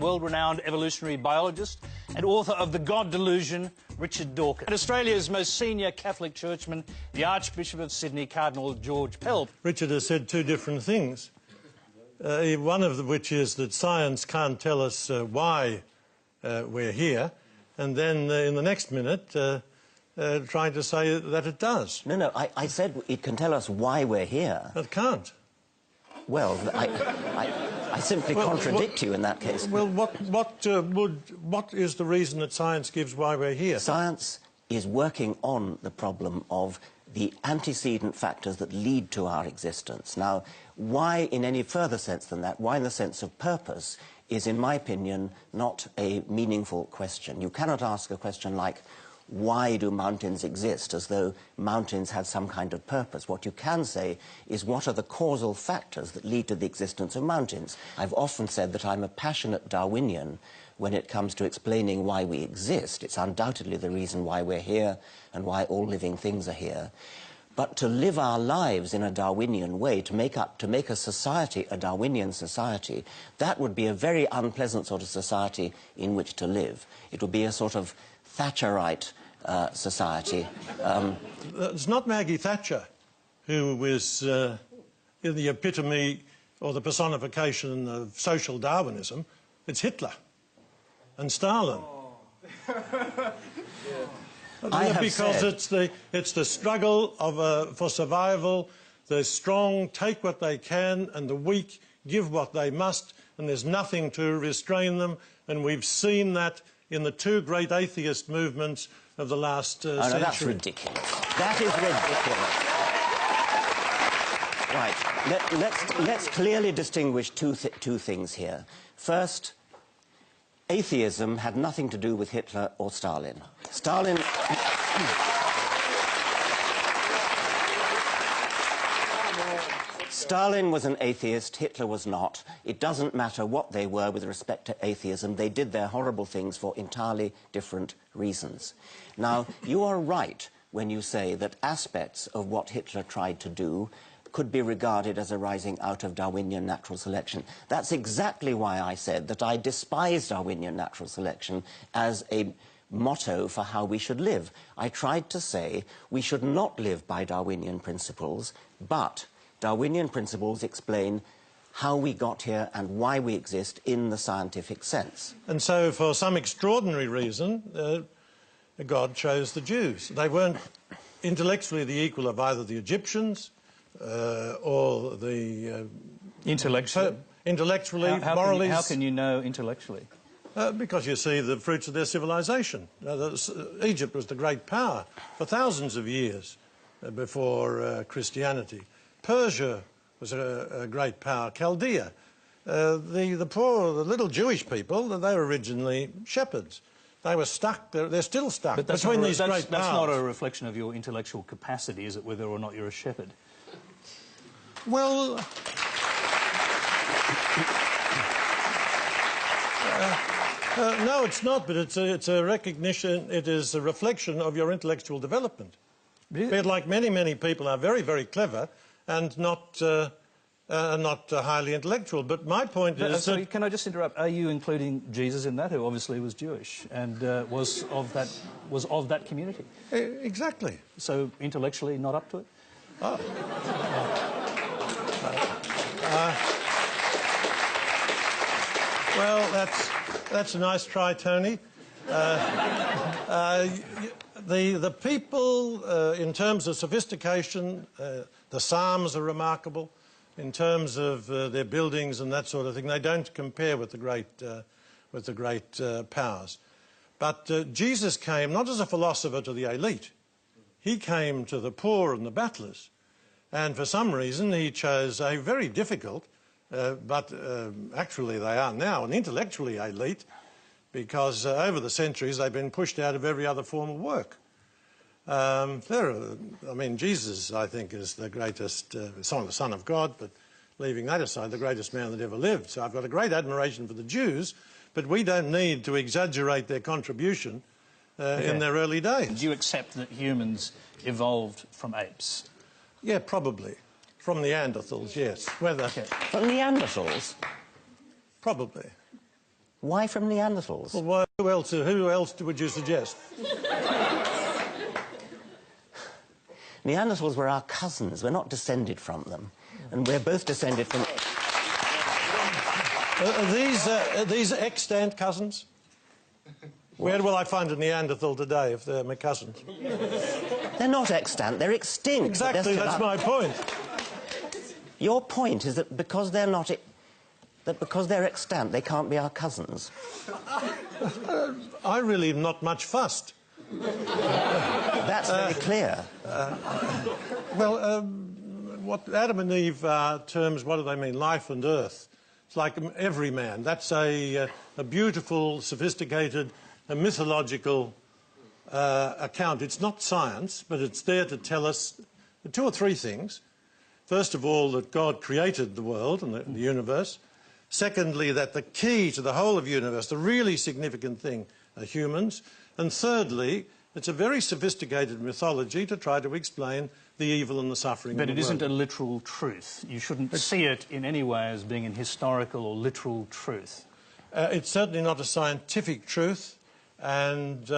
world-renowned evolutionary biologist and author of The God Delusion, Richard Dawkins. And Australia's most senior Catholic churchman, the Archbishop of Sydney, Cardinal George Pell. Richard has said two different things, one of which is that science can't tell us why we're here, and then in the next minute trying to say that it does. No, I said it can tell us why we're here. It can't. Well, I simply contradict you in that case. Well, what is the reason that science gives why we're here? Science is working on the problem of the antecedent factors that lead to our existence. Now, why in any further sense than that, why in the sense of purpose, is, in my opinion, not a meaningful question. You cannot ask a question like, why do mountains exist, as though mountains had some kind of purpose. What you can say is, what are the causal factors that lead to the existence of mountains? I've often said that I'm a passionate Darwinian when it comes to explaining why we exist. It's undoubtedly the reason why we're here and why all living things are here. But to live our lives in a Darwinian way, to make a society a Darwinian society, that would be a very unpleasant sort of society in which to live. It would be a sort of Thatcherite society. It's not Maggie Thatcher who was the epitome or the personification of social Darwinism. It's Hitler and Stalin. Because it's the struggle for survival. The strong take what they can and the weak give what they must, and there's nothing to restrain them, and we've seen that in the two great atheist movements of the last century. No, that's ridiculous. That is ridiculous. Right. Let's clearly distinguish two things here. First, atheism had nothing to do with Hitler or Stalin. Stalin was an atheist, Hitler was not. It doesn't matter what they were with respect to atheism. They did their horrible things for entirely different reasons. Now, you are right when you say that aspects of what Hitler tried to do could be regarded as arising out of Darwinian natural selection. That's exactly why I said that I despise Darwinian natural selection as a motto for how we should live. I tried to say we should not live by Darwinian principles, but Darwinian principles explain how we got here and why we exist in the scientific sense. And so, for some extraordinary reason, God chose the Jews. They weren't intellectually the equal of either the Egyptians or the... Intellectually? Intellectually, morally... How can you know intellectually? Because you see the fruits of their civilization. Egypt was the great power for thousands of years before Christianity. Persia was a great power. Chaldea. The poor, the little Jewish people, they were originally shepherds. They were stuck, they're still stuck between these great powers. That's not a reflection of your intellectual capacity, is it, whether or not you're a shepherd? Well... no, it's not, but it's a recognition, it is a reflection of your intellectual development. Really? But like many people are very, very clever and not highly intellectual. But my point is sorry, can I just interrupt? Are you including Jesus in that, who obviously was Jewish and was of that community? Exactly. So intellectually not up to it? Oh. Well, that's a nice try, Tony. The people, in terms of sophistication, the Psalms are remarkable. In terms of their buildings and that sort of thing, they don't compare with the great powers. But Jesus came not as a philosopher to the elite. He came to the poor and the battlers. And for some reason, he chose a very difficult, but actually they are now an intellectually elite, because over the centuries they've been pushed out of every other form of work. I mean, Jesus, I think, is the greatest, the Son of God, but leaving that aside, the greatest man that ever lived. So I've got a great admiration for the Jews, but we don't need to exaggerate their contribution in their early days. Do you accept that humans evolved from apes? Yeah, probably. From Neanderthals, yes. Whether... From Neanderthals? Probably. Why from Neanderthals? Well, who else would you suggest? Neanderthals were our cousins. We're not descended from them. And we're both descended from... Are these extant cousins? Where will I find a Neanderthal today if they're my cousins? They're not extant, they're extinct. Exactly, that's my point. Your point is that because they're not... that because they're extant, they can't be our cousins. I really am not much fussed. That's very clear. What Adam and Eve terms, what do they mean? Life and earth. It's like every man. That's a beautiful, sophisticated, a mythological account. It's not science, but it's there to tell us two or three things. First of all, that God created the world and the universe. Secondly, that the key to the whole of the universe, the really significant thing, are humans. And thirdly, it's a very sophisticated mythology to try to explain the evil and the suffering of the world. But it isn't a literal truth. You shouldn't see it in any way as being an historical or literal truth. It's certainly not a scientific truth, and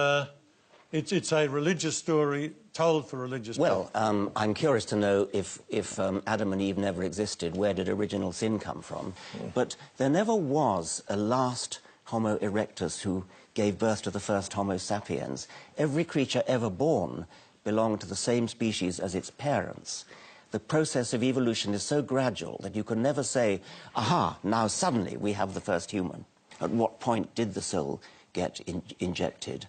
it's a religious story told for religious Well, purposes. I'm curious to know if Adam and Eve never existed, where did original sin come from? But there never was a last Homo erectus who gave birth to the first Homo sapiens. Every creature ever born belonged to the same species as its parents. The process of evolution is so gradual that you can never say, aha, now suddenly we have the first human. At what point did the soul get injected?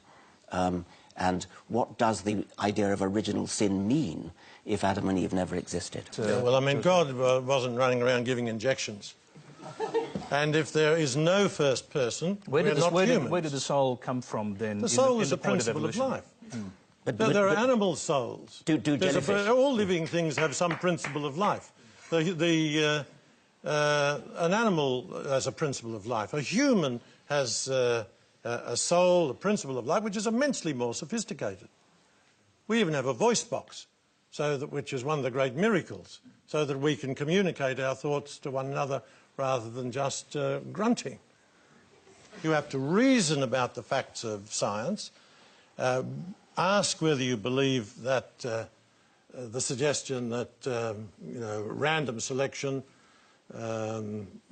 And what does the idea of original sin mean if Adam and Eve never existed? Well, I mean, God wasn't running around giving injections. And if there is no first person, we're not humans. Where did the soul come from then? The soul is a principle of life. But there are animal souls. All living things have some principle of life. An animal has a principle of life. A human has a soul, a principle of life, which is immensely more sophisticated. We even have a voice box, which is one of the great miracles, so that we can communicate our thoughts to one another rather than just grunting. You have to reason about the facts of science, ask whether you believe that the suggestion that random selection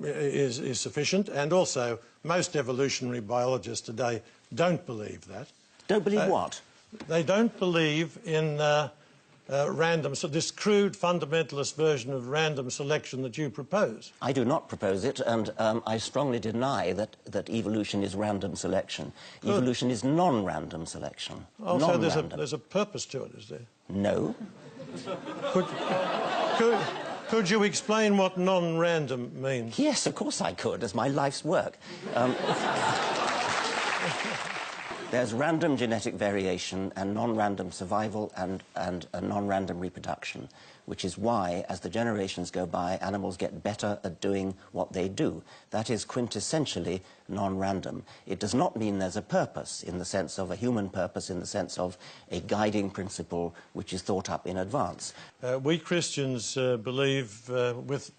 is sufficient, and also most evolutionary biologists today don't believe that. Don't believe what? They don't believe in so this crude fundamentalist version of random selection that you propose. I do not propose it, and I strongly deny that evolution is random selection. Good. Evolution is non-random selection. Oh, so there's a purpose to it, is there? No. Could you explain what non-random means? Yes, of course I could. It's my life's work. There's random genetic variation and non-random survival and a non-random reproduction, which is why, as the generations go by, animals get better at doing what they do. That is quintessentially non-random. It does not mean there's a purpose in the sense of a human purpose, in the sense of a guiding principle which is thought up in advance. We Christians believe, with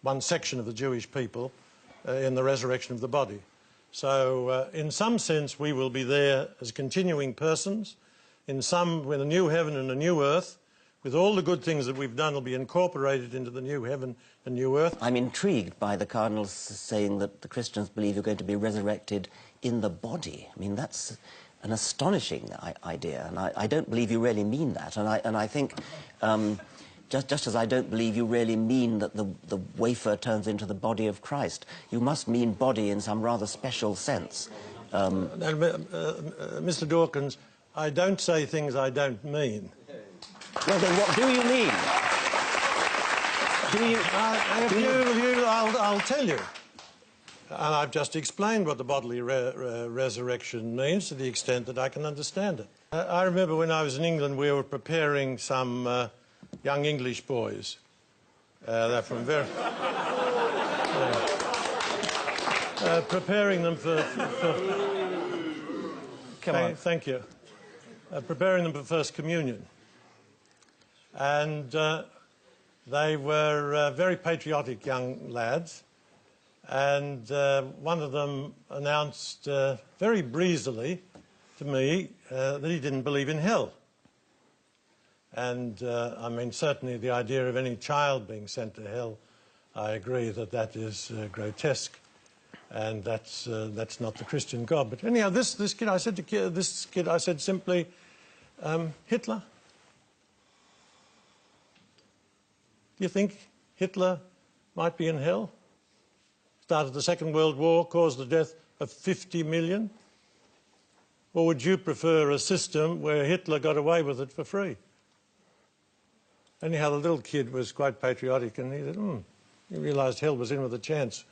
one section of the Jewish people, in the resurrection of the body. So, in some sense, we will be there as continuing persons. In some, with a new heaven and a new earth, with all the good things that we've done will be incorporated into the new heaven and new earth. I'm intrigued by the Cardinals saying that the Christians believe you're going to be resurrected in the body. I mean, that's an astonishing idea, and I don't believe you really mean that. And I think, just as I don't believe you really mean that the wafer turns into the body of Christ, you must mean body in some rather special sense. Mr. Dawkins, I don't say things I don't mean. Well, then what do you mean? I'll tell you. And I've just explained what the bodily resurrection means to the extent that I can understand it. I remember when I was in England, we were preparing some young English boys. They're from very... preparing them for Come on. Thank you. Preparing them for First Communion. And they were very patriotic young lads. and one of them announced very breezily to me that he didn't believe in hell. And I mean, certainly the idea of any child being sent to hell, I agree that that is grotesque, and that's not the Christian God. But anyhow, this kid, I said simply, Hitler. Do you think Hitler might be in hell? Started the Second World War, caused the death of 50 million? Or would you prefer a system where Hitler got away with it for free? Anyhow, the little kid was quite patriotic, and he said, he realised hell was in with a chance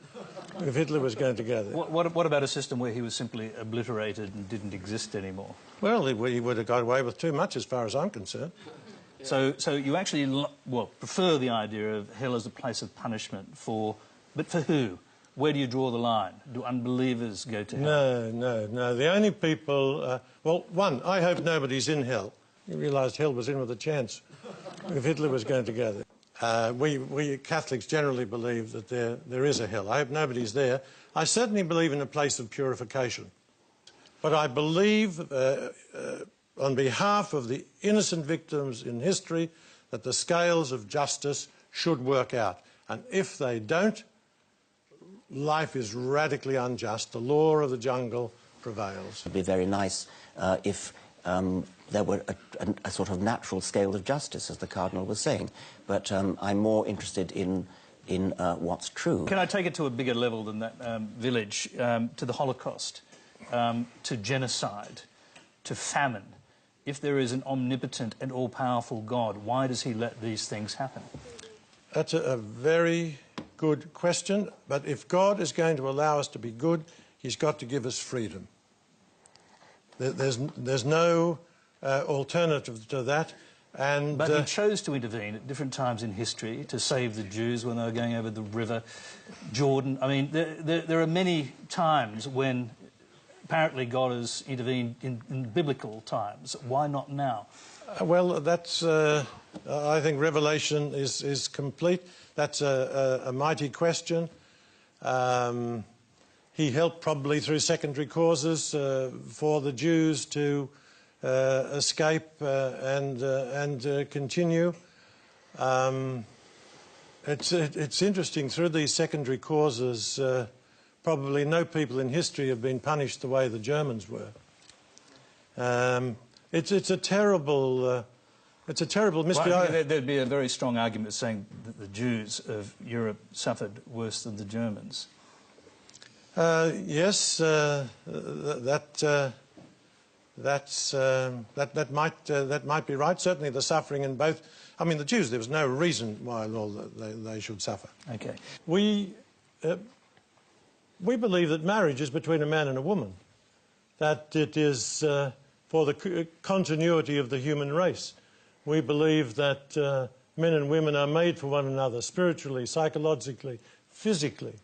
if Hitler was going to go there. What about a system where he was simply obliterated and didn't exist anymore? Well, he would have got away with too much as far as I'm concerned. So you actually, prefer the idea of hell as a place of punishment but for who? Where do you draw the line? Do unbelievers go to hell? No. The only people... well, one, I hope nobody's in hell. He realised hell was in with a chance if Hitler was going to go there. We Catholics generally believe that there is a hell. I hope nobody's there. I certainly believe in a place of purification. But I believe, on behalf of the innocent victims in history, that the scales of justice should work out. And if they don't, life is radically unjust. The law of the jungle prevails. It would be very nice if there were a sort of natural scale of justice, as the Cardinal was saying. But I'm more interested in what's true. Can I take it to a bigger level than that village, to the Holocaust, to genocide, to famine? If there is an omnipotent and all-powerful God, why does he let these things happen? That's a very good question, but if God is going to allow us to be good, he's got to give us freedom. There's no alternative to that. But he chose to intervene at different times in history to save the Jews when they were going over the river Jordan. I mean, there are many times when apparently God has intervened in biblical times. Why not now? Well, that's... I think Revelation is complete. That's a mighty question. He helped probably through secondary causes for the Jews to escape and continue. It's interesting, through these secondary causes, probably no people in history have been punished the way the Germans were. It's a terrible mystery. Well, there'd be a very strong argument saying that the Jews of Europe suffered worse than the Germans. Yes, that might be right. Certainly, the suffering in both. I mean, the Jews. There was no reason why they should suffer. Okay. We believe that marriage is between a man and a woman. That it is for the continuity of the human race. We believe that men and women are made for one another, spiritually, psychologically, physically.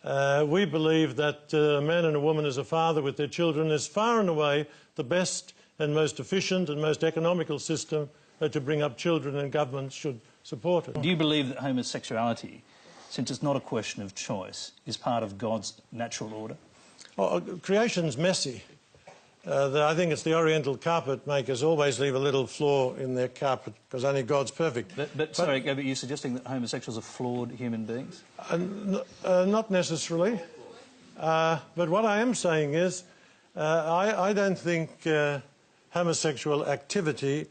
We believe that a man and a woman as a father with their children is far and away the best and most efficient and most economical system to bring up children, and governments should support it. Do you believe that homosexuality, since it's not a question of choice, is part of God's natural order? Oh, creation's messy. I think it's the Oriental carpet makers always leave a little flaw in their carpet because only God's perfect. But you're suggesting that homosexuals are flawed human beings? Not necessarily. But what I am saying is I don't think homosexual activity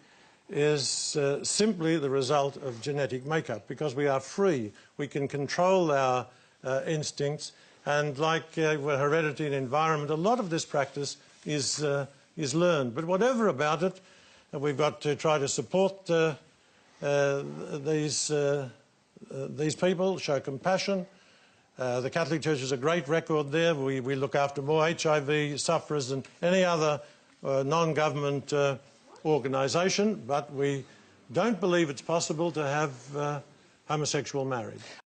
is simply the result of genetic makeup, because we are free. We can control our instincts, and like heredity and environment, a lot of this practice is learned. But whatever about it, we've got to try to support these people, show compassion. The Catholic Church has a great record there. We look after more HIV sufferers than any other non-government organisation, but we don't believe it's possible to have homosexual marriage.